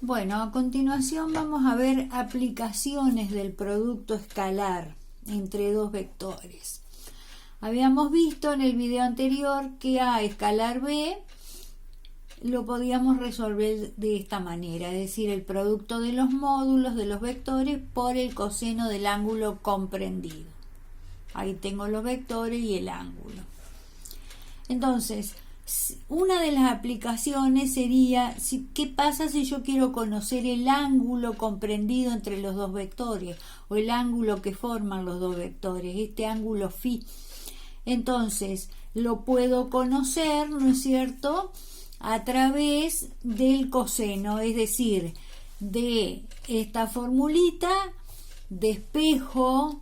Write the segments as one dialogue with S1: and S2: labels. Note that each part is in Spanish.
S1: Bueno, a continuación vamos a ver aplicaciones del producto escalar entre dos vectores. Habíamos visto en el video anterior que A escalar B lo podíamos resolver de esta manera, es decir, el producto de los módulos de los vectores por el coseno del ángulo comprendido. Ahí tengo los vectores y el ángulo. Entonces, una de las aplicaciones sería, ¿qué pasa si yo quiero conocer el ángulo comprendido entre los dos vectores o el ángulo que forman los dos vectores, este ángulo φ? Entonces, lo puedo conocer, ¿no es cierto?, a través del coseno, es decir, de esta formulita, despejo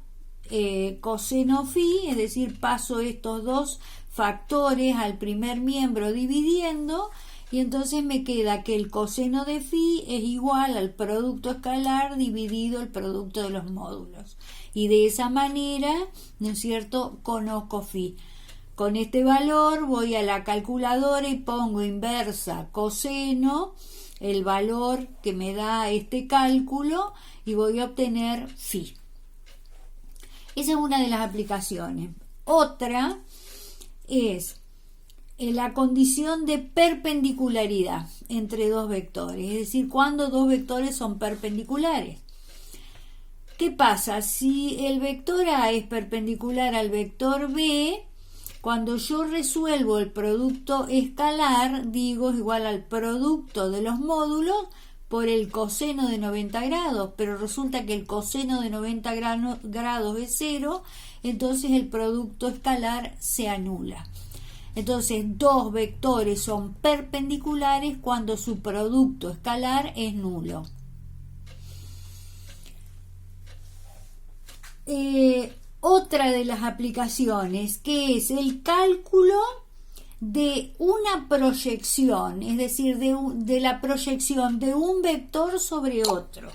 S1: coseno φ, es decir, paso estos dos factores al primer miembro dividiendo, y entonces me queda que el coseno de φ es igual al producto escalar dividido el producto de los módulos, y de esa manera, ¿no es cierto?, conozco φ. Con este valor voy a la calculadora y pongo inversa coseno, el valor que me da este cálculo, y voy a obtener φ. Esa es una de las aplicaciones. Otra es la condición de perpendicularidad entre dos vectores, es decir, cuando dos vectores son perpendiculares. ¿Qué pasa? Si el vector A es perpendicular al vector B, cuando yo resuelvo el producto escalar, digo es igual al producto de los módulos por el coseno de 90 grados, pero resulta que el coseno de 90 grados es 0, entonces el producto escalar se anula. Entonces, dos vectores son perpendiculares cuando su producto escalar es nulo. Otra de las aplicaciones, que es el cálculo de una proyección, es decir, de la proyección de un vector sobre otro.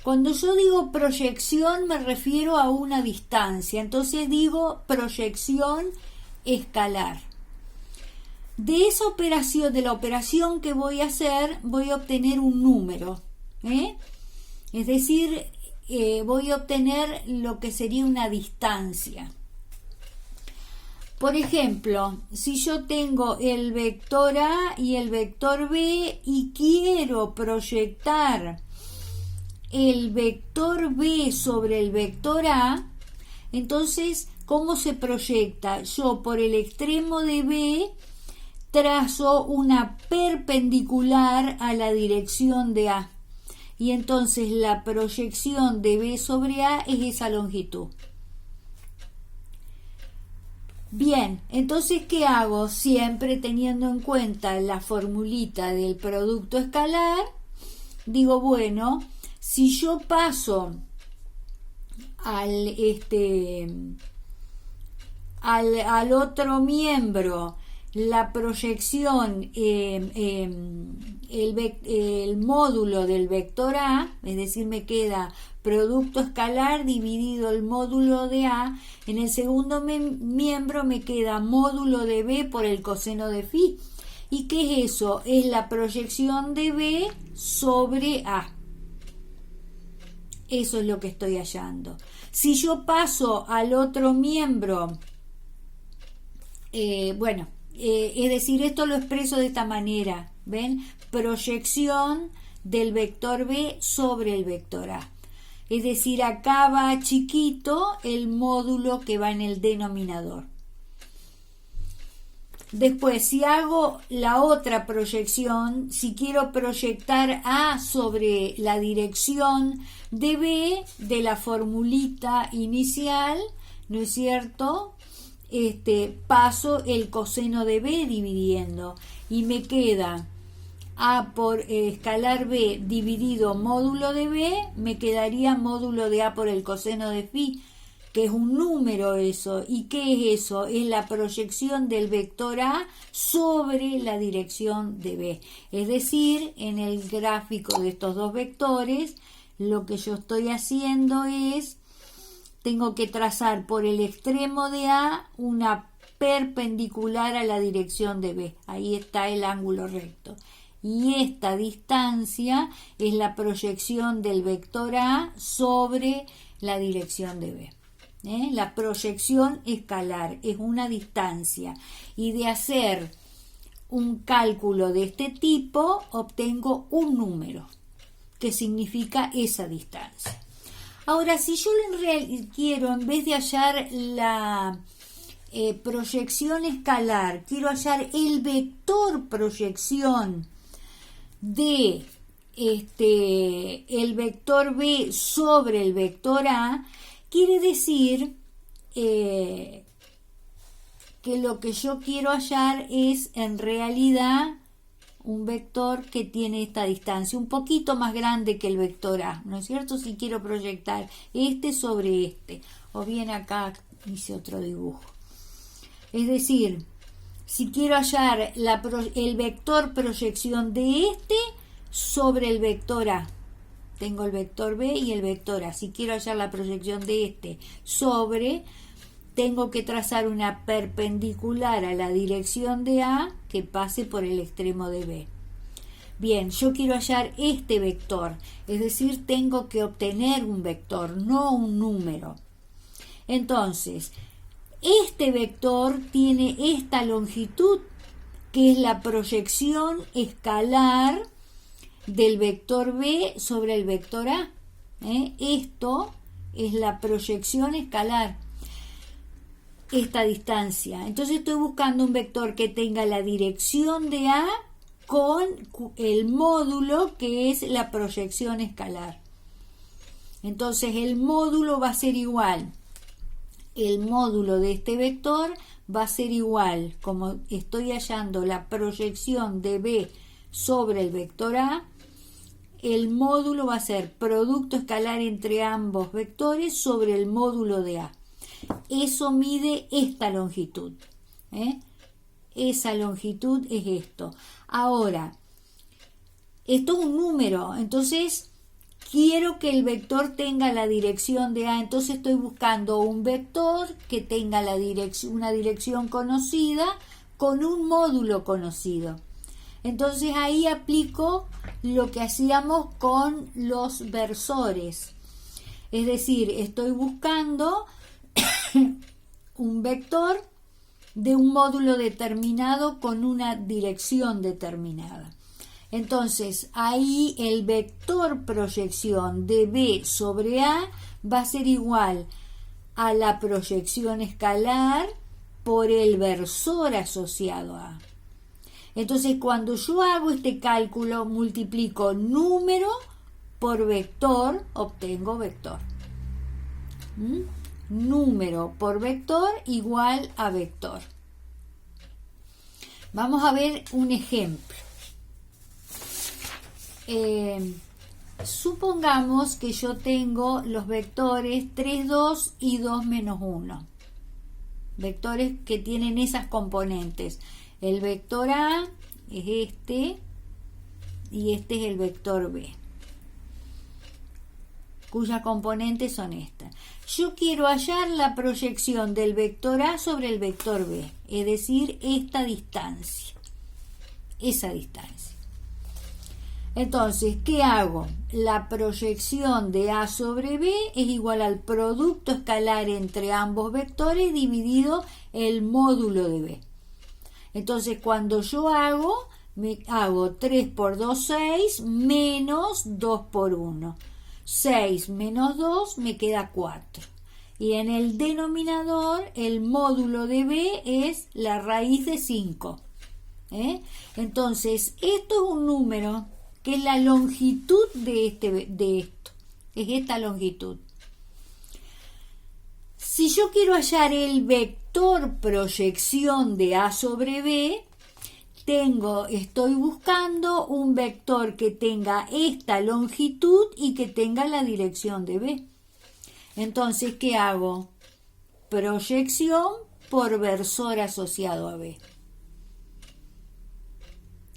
S1: Cuando yo digo proyección me refiero a una distancia, entonces digo proyección escalar. De esa operación, de la operación que voy a hacer, voy a obtener un número, es decir, voy a obtener lo que sería una distancia. Por ejemplo, si yo tengo el vector A y el vector B y quiero proyectar el vector B sobre el vector A, entonces, ¿cómo se proyecta? Yo por el extremo de B trazo una perpendicular a la dirección de A. Y entonces la proyección de B sobre A es esa longitud. Bien, entonces, ¿qué hago? Siempre teniendo en cuenta la formulita del producto escalar, digo, bueno, si yo paso al otro miembro la proyección, el módulo del vector A, es decir, me queda producto escalar dividido el módulo de A, en el segundo miembro me queda módulo de B por el coseno de φ. ¿Y qué es eso? Es la proyección de B sobre A. Eso es lo que estoy hallando. Si yo paso al otro miembro, es decir, esto lo expreso de esta manera, ¿ven? Proyección del vector B sobre el vector A. Es decir, acá va chiquito el módulo que va en el denominador. Después, si hago la otra proyección, si quiero proyectar A sobre la dirección de B de la formulita inicial, ¿no es cierto?, paso el coseno de B dividiendo y me queda A por escalar B dividido módulo de B, me quedaría módulo de A por el coseno de φ, que es un número eso. ¿Y qué es eso? Es la proyección del vector A sobre la dirección de B. Es decir, en el gráfico de estos dos vectores, lo que yo estoy haciendo es, tengo que trazar por el extremo de A una perpendicular a la dirección de B. Ahí está el ángulo recto. y esta distancia es la proyección del vector A sobre la dirección de B. La proyección escalar es una distancia, y de hacer un cálculo de este tipo obtengo un número que significa esa distancia. Ahora, si yo quiero, en vez de hallar la proyección escalar, quiero hallar el vector proyección de el vector B sobre el vector A, quiere decir que lo que yo quiero hallar es en realidad un vector que tiene esta distancia, un poquito más grande que el vector A, ¿no es cierto? Si quiero proyectar este sobre este, o bien acá hice otro dibujo. Es decir, si quiero hallar el vector proyección de este sobre el vector A, tengo el vector B y el vector A. Si quiero hallar la proyección de este sobre, tengo que trazar una perpendicular a la dirección de A que pase por el extremo de B. Bien, yo quiero hallar este vector, es decir, tengo que obtener un vector, no un número. Entonces, este vector tiene esta longitud, que es la proyección escalar del vector B sobre el vector A. Esto es la proyección escalar, esta distancia. Entonces estoy buscando un vector que tenga la dirección de A con el módulo que es la proyección escalar. Entonces el módulo va a ser igual. El módulo de este vector va a ser igual, como estoy hallando la proyección de B sobre el vector A, el módulo va a ser producto escalar entre ambos vectores sobre el módulo de A. Eso mide esta longitud. Esa longitud es esto. Ahora, esto es un número, entonces quiero que el vector tenga la dirección de A, entonces estoy buscando un vector que tenga una dirección conocida con un módulo conocido. Entonces ahí aplico lo que hacíamos con los versores. Es decir, estoy buscando un vector de un módulo determinado con una dirección determinada. Entonces, ahí el vector proyección de B sobre A va a ser igual a la proyección escalar por el versor asociado a A. Entonces, cuando yo hago este cálculo, multiplico número por vector, obtengo vector. Número por vector igual a vector. Vamos a ver un ejemplo. Supongamos que yo tengo los vectores 3, 2 y 2 menos 1. Vectores que tienen esas componentes. El vector A es este y este es el vector B, cuyas componentes son estas. Yo quiero hallar la proyección del vector A sobre el vector B, es decir, esta distancia, esa distancia. Entonces, ¿qué hago? La proyección de A sobre B es igual al producto escalar entre ambos vectores dividido el módulo de B. Entonces, cuando yo hago 3 por 2, 6, menos 2 por 1. 6 menos 2 me queda 4. Y en el denominador, el módulo de B es la raíz de 5. Entonces, esto es un número que es la longitud de esto. Es esta longitud. Si yo quiero hallar el vector proyección de A sobre B, estoy buscando un vector que tenga esta longitud y que tenga la dirección de B. Entonces, ¿qué hago? Proyección por versor asociado a B.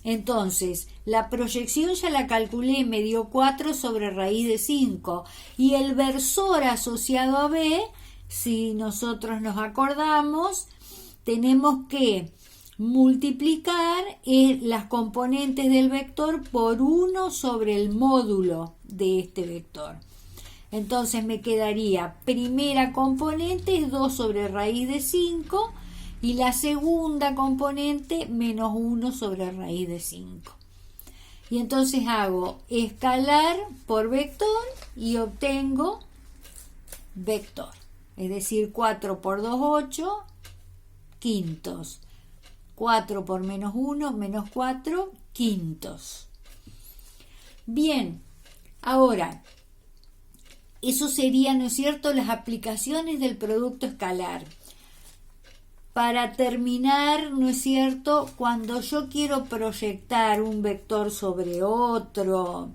S1: Entonces, la proyección ya la calculé, me dio 4 sobre raíz de 5. Y el versor asociado a B, si nosotros nos acordamos, tenemos que multiplicar las componentes del vector por 1 sobre el módulo de este vector. Entonces me quedaría primera componente es 2 sobre raíz de 5 y la segunda componente menos 1 sobre raíz de 5. Y entonces hago escalar por vector y obtengo vector. Es decir, 4 por 2, 8 quintos. 4 por menos 1, menos 4 quintos. Bien, ahora, eso sería, ¿no es cierto?, las aplicaciones del producto escalar. Para terminar, ¿no es cierto?, cuando yo quiero proyectar un vector sobre otro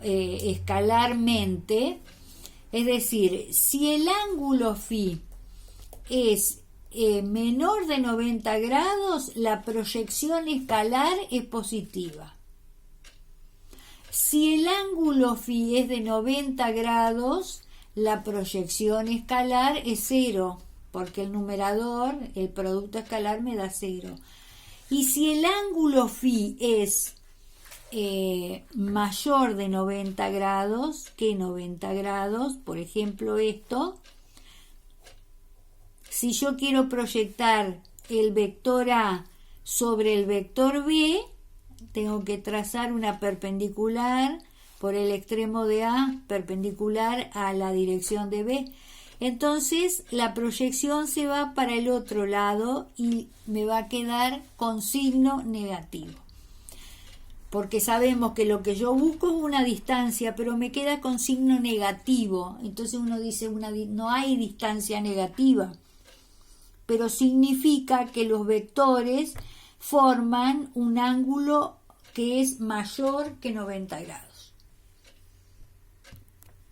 S1: escalarmente, es decir, si el ángulo φ es menor de 90 grados, la proyección escalar es positiva. Si el ángulo φ es de 90 grados, la proyección escalar es 0, porque el numerador, el producto escalar, me da 0. Y si el ángulo φ es mayor de 90 grados, que 90 grados, por ejemplo esto, si yo quiero proyectar el vector A sobre el vector B, tengo que trazar una perpendicular por el extremo de A, perpendicular a la dirección de B. Entonces la proyección se va para el otro lado y me va a quedar con signo negativo. Porque sabemos que lo que yo busco es una distancia, pero me queda con signo negativo. Entonces uno dice, no hay distancia negativa, pero significa que los vectores forman un ángulo que es mayor que 90 grados.